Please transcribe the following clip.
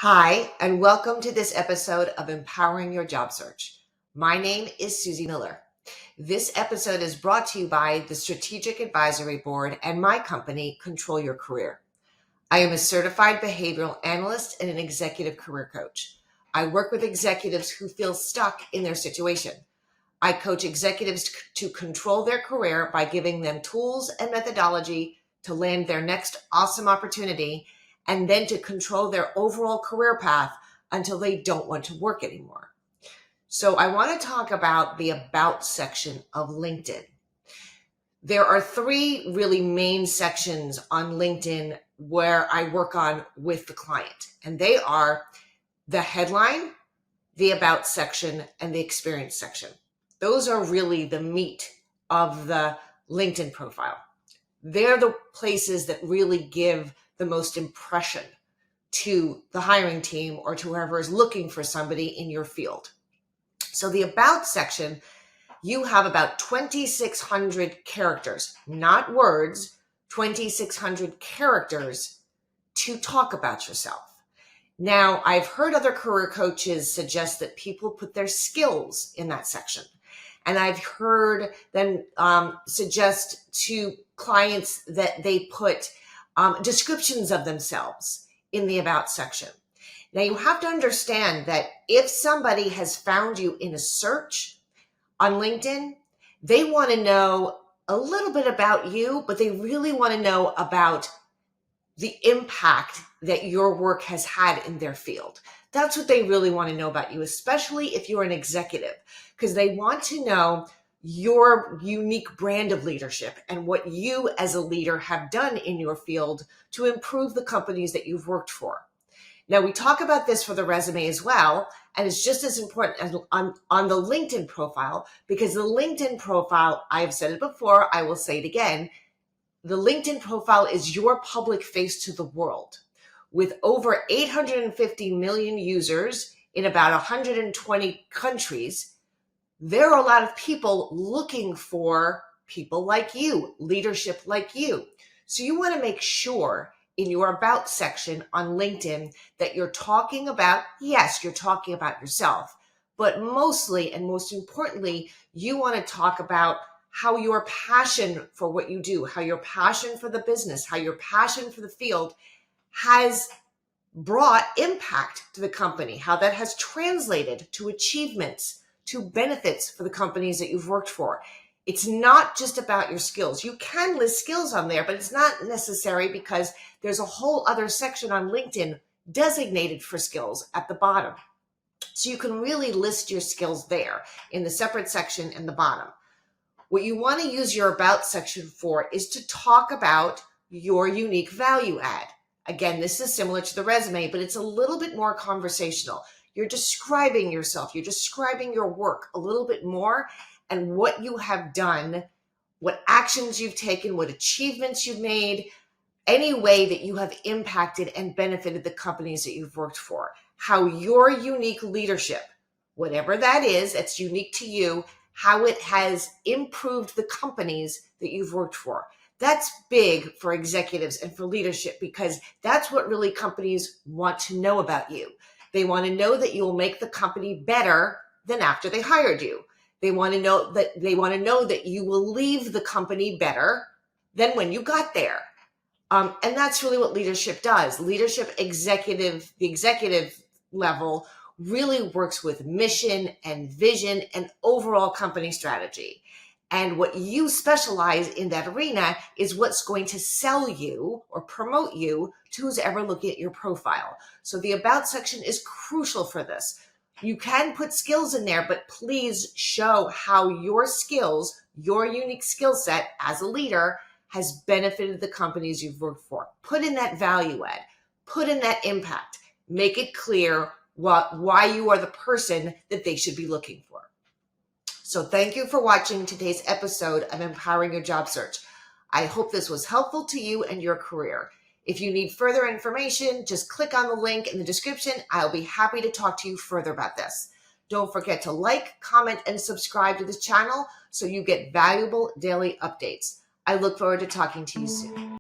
Hi, and welcome to this episode of Empowering Your Job Search. My name is Soozy Miller. This episode is brought to you by the Strategic Advisory Board and my company, Control Your Career. I am a certified behavioral analyst and an executive career coach. I work with executives who feel stuck in their situation. I coach executives to control their career by giving them tools and methodology to land their next awesome opportunity and then to control their overall career path until they don't want to work anymore. So I want to talk about the About section of LinkedIn. There are three really main sections on LinkedIn where I work on with the client, and they are the headline, the About section, and the Experience section. Those are really the meat of the LinkedIn profile. They're the places that really give the most impression to the hiring team or to whoever is looking for somebody in your field. So the About section, you have about 2,600 characters, not words, 2,600 characters to talk about yourself. Now, I've heard other career coaches suggest that people put their skills in that section. And I've heard them suggest to clients that they put descriptions of themselves in the About section. Now, you have to understand that if somebody has found you in a search on LinkedIn, they want to know a little bit about you, but they really want to know about the impact that your work has had in their field. That's what they really want to know about you, especially if you're an executive, because they want to know your unique brand of leadership and what you as a leader have done in your field to improve the companies that you've worked for. Now, we talk about this for the resume as well, and it's just as important as on the LinkedIn profile, because the LinkedIn profile, I've said it before, I will say it again, the LinkedIn profile is your public face to the world. With over 850 million users in about 120 countries, there are a lot of people looking for people like you, leadership like you. So you want to make sure in your About section on LinkedIn that you're talking about, yes, you're talking about yourself, but mostly and most importantly, you want to talk about how your passion for what you do, how your passion for the business, how your passion for the field has brought impact to the company, how that has translated to achievements, to benefits for the companies that you've worked for. It's not just about your skills. You can list skills on there, but it's not necessary because there's a whole other section on LinkedIn designated for skills at the bottom. So you can really list your skills there in the separate section in the bottom. What you want to use your About section for is to talk about your unique value add. Again, this is similar to the resume, but it's a little bit more conversational. You're describing yourself, you're describing your work a little bit more and what you have done, what actions you've taken, what achievements you've made, any way that you have impacted and benefited the companies that you've worked for, how your unique leadership, whatever that is, that's unique to you, how it has improved the companies that you've worked for. That's big for executives and for leadership because that's what really companies want to know about you. They want to know that you will make the company better than after they hired you. They want to know that you will leave the company better than when you got there. And that's really what leadership does. Leadership the executive level really works with mission and vision and overall company strategy. And what you specialize in that arena is what's going to sell you or promote you to who's ever looking at your profile. So the About section is crucial for this. You can put skills in there, but please show how your skills, your unique skill set as a leader has benefited the companies you've worked for. Put in that value add, put in that impact, make it clear why you are the person that they should be looking for. So thank you for watching today's episode of Empowering Your Job Search. I hope this was helpful to you and your career. If you need further information, just click on the link in the description. I'll be happy to talk to you further about this. Don't forget to like, comment, and subscribe to this channel so you get valuable daily updates. I look forward to talking to you soon.